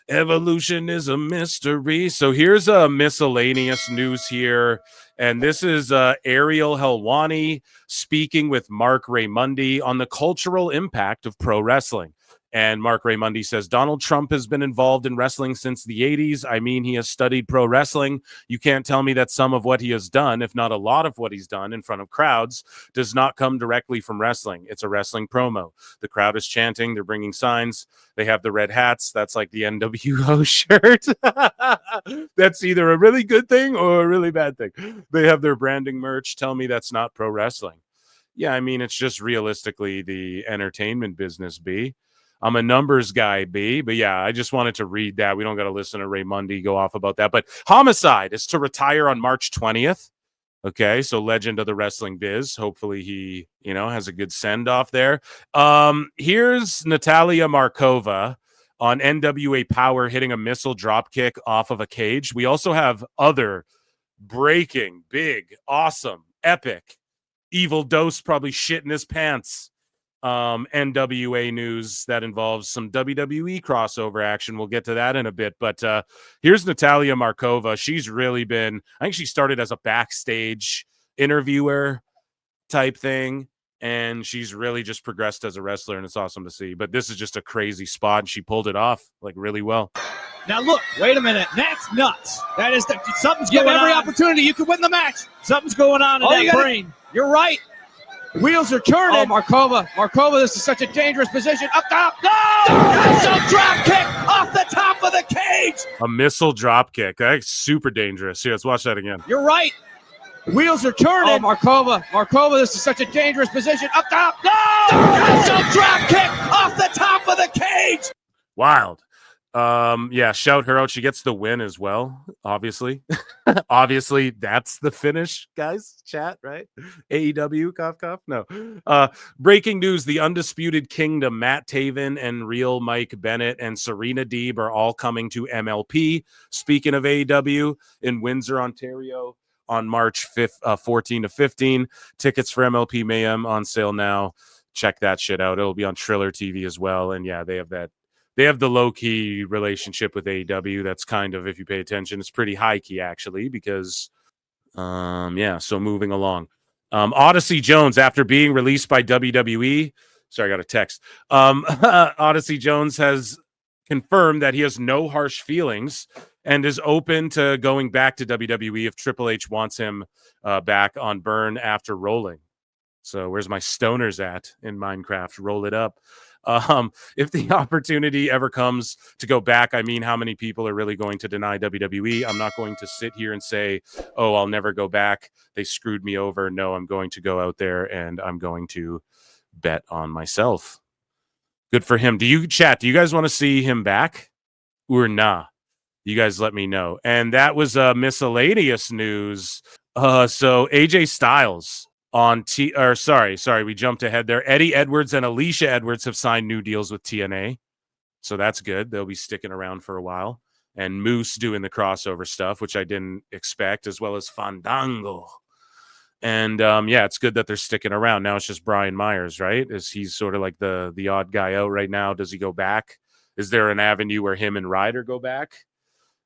Evolution is a mystery. So here's a miscellaneous news here. And this is Ariel Helwani speaking with Mark Raymundi on the cultural impact of pro wrestling. And Mark Raymundi says, Donald Trump has been involved in wrestling since the 80s. I mean, he has studied pro wrestling. You can't tell me that some of what he has done, if not a lot of what he's done in front of crowds, does not come directly from wrestling. It's a wrestling promo. The crowd is chanting. They're bringing signs. They have the red hats. That's like the NWO shirt. That's either a really good thing or a really bad thing. They have their branding merch. Tell me that's not pro wrestling. Yeah, I mean, it's just realistically the entertainment business, B. I'm a numbers guy, B. But yeah, I just wanted to read that. We don't got to listen to Raymundi go off about that. But Homicide is to retire on March 20th. Okay, so legend of the wrestling biz. Hopefully he, has a good send-off there. Here's Natalia Markova on NWA Power hitting a missile dropkick off of a cage. We also have other breaking, big, awesome, epic, evil dose probably shitting his pants. NWA news that involves some WWE crossover action. We'll get to that in a bit. But here's Natalia Markova. She's really been, I think she started as a backstage interviewer type thing, and she's really just progressed as a wrestler, and it's awesome to see. But this is just a crazy spot, and she pulled it off like really well. Now look, wait a minute. That's nuts. That is something's going on. Every opportunity you can win the match. Something's going on in that brain. You're right. Wheels are turning. Oh, Markova, this is such a dangerous position. Up top. No! Missile drop kick off the top of the cage. A missile drop kick. That's super dangerous. Here, let's watch that again. You're right. Wheels are turning. Oh, Markova, this is such a dangerous position. Up top. No! Missile drop kick off the top of the cage. Wild. Yeah, shout her out. She gets the win as well, obviously. Obviously, that's the finish, guys. Chat, right? AEW, cough, cough. No. Breaking news, the Undisputed Kingdom, Matt Taven and Real Mike Bennett and Serena Deeb are all coming to MLP. Speaking of AEW, in Windsor, Ontario, on March 5th, 14 to 15. Tickets for MLP Mayhem on sale now. Check that shit out. It'll be on Triller TV as well. And yeah, they have that. They have the low-key relationship with AEW. That's kind of, if you pay attention, it's pretty high-key, actually, because, so moving along. Odyssey Jones, after being released by WWE, sorry, I got a text. Odyssey Jones has confirmed that he has no harsh feelings and is open to going back to WWE if Triple H wants him back on Burn after Rolling. So where's my stoners at in Minecraft? Roll it up. If the opportunity ever comes to go back, I mean, how many people are really going to deny WWE? I'm not going to sit here and say, oh, I'll never go back. They screwed me over. No, I'm going to go out there and I'm going to bet on myself. Good for him. Do you guys want to see him back or nah? You guys let me know. And that was miscellaneous news. So AJ Styles we jumped ahead there. Eddie Edwards and Alicia Edwards have signed new deals with TNA. So that's good. They'll be sticking around for a while. And Moose doing the crossover stuff, which I didn't expect, as well as Fandango. And it's good that they're sticking around. Now it's just Brian Myers, right? He's sort of like the odd guy out right now. Does he go back? Is there an avenue where him and Ryder go back?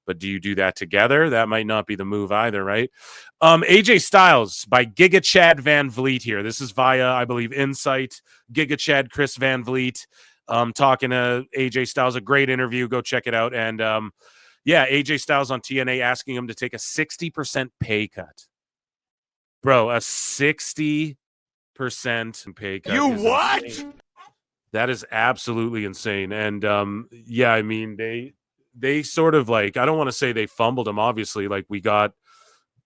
But do you do that together? That might not be the move either, right? AJ Styles by Giga Chad Van Vliet here. This is via, I believe, Insight. Giga Chad Chris Van Vliet talking to AJ Styles. A great interview. Go check it out. And AJ Styles on TNA asking him to take a 60% pay cut. Bro, a 60% pay cut. You what? Insane. That is absolutely insane. And I mean, they sort of like, I don't want to say they fumbled him, obviously, like we got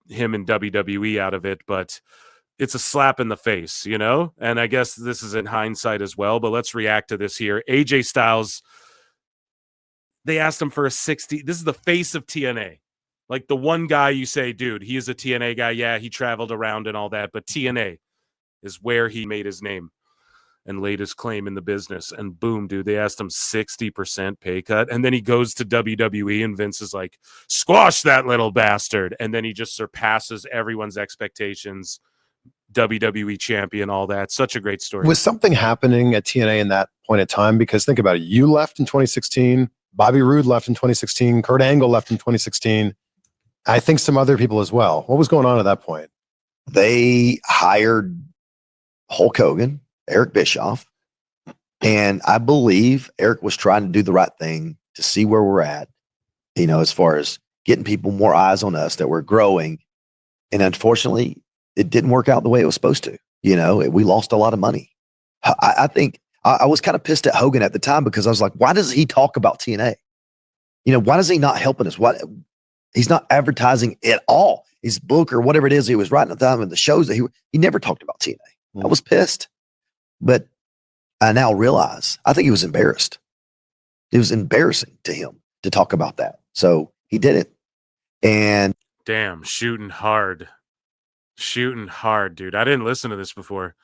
him in WWE out of it, but it's a slap in the face, and I guess this is in hindsight as well, but let's react to this here. AJ Styles, they asked him for a 60. This is the face of TNA. Like the one guy you say, dude, he is a TNA guy. Yeah, he traveled around and all that, but TNA is where he made his name and laid his claim in the business. And boom, dude, they asked him 60% pay cut. And then he goes to WWE and Vince is like, squash that little bastard. And then he just surpasses everyone's expectations. WWE champion, all that. Such a great story. Was something happening at TNA in that point in time? Because think about it. You left in 2016. Bobby Roode left in 2016. Kurt Angle left in 2016. I think some other people as well. What was going on at that point? They hired Hulk Hogan, Eric Bischoff, and I believe Eric was trying to do the right thing to see where we're at, as far as getting people more eyes on us, that we're growing. And unfortunately, it didn't work out the way it was supposed to. We lost a lot of money. I think I was kind of pissed at Hogan at the time, because I was like, why does he talk about TNA? Why does he not helping us? Why he's not advertising at all? His book or whatever it is he was writing at the time, and the shows that he never talked about TNA. I was pissed, but I now realize I think he was embarrassed. It was embarrassing to him to talk about that, so he did it. And damn, shooting hard, dude. I didn't listen to this before.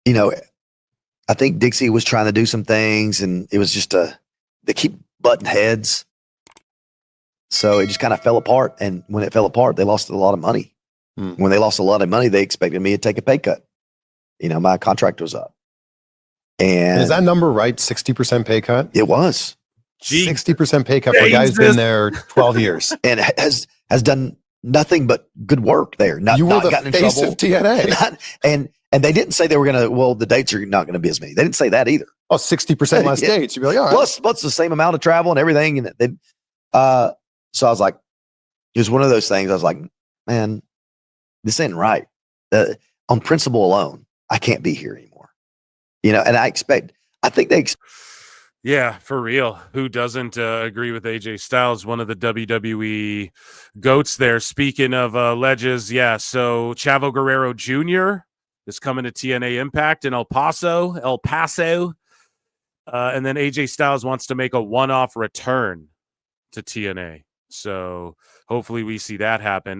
I think Dixie was trying to do some things, and it was just they keep butting heads. So it just kind of fell apart. And when it fell apart, they lost a lot of money. When they lost a lot of money, they expected me to take a pay cut. My contract was up. And is that number right? 60% pay cut? It was. 60% pay cut for a guy who's been there 12 years. And has done nothing but good work there. You were the face of TNA. And they didn't say they were going to, the dates are not going to be as many. They didn't say that either. Oh, 60% less dates. You'd be like, all right. Plus the same amount of travel and everything. And so I was like, it was one of those things. I was like, man, this ain't right. On principle alone, I can't be here anymore. And I think they yeah, for real. Who doesn't agree with AJ Styles, one of the WWE goats there? Speaking of ledges, yeah, so Chavo Guerrero Jr. is coming to TNA Impact in El Paso. And then AJ Styles wants to make a one-off return to TNA. So hopefully we see that happen.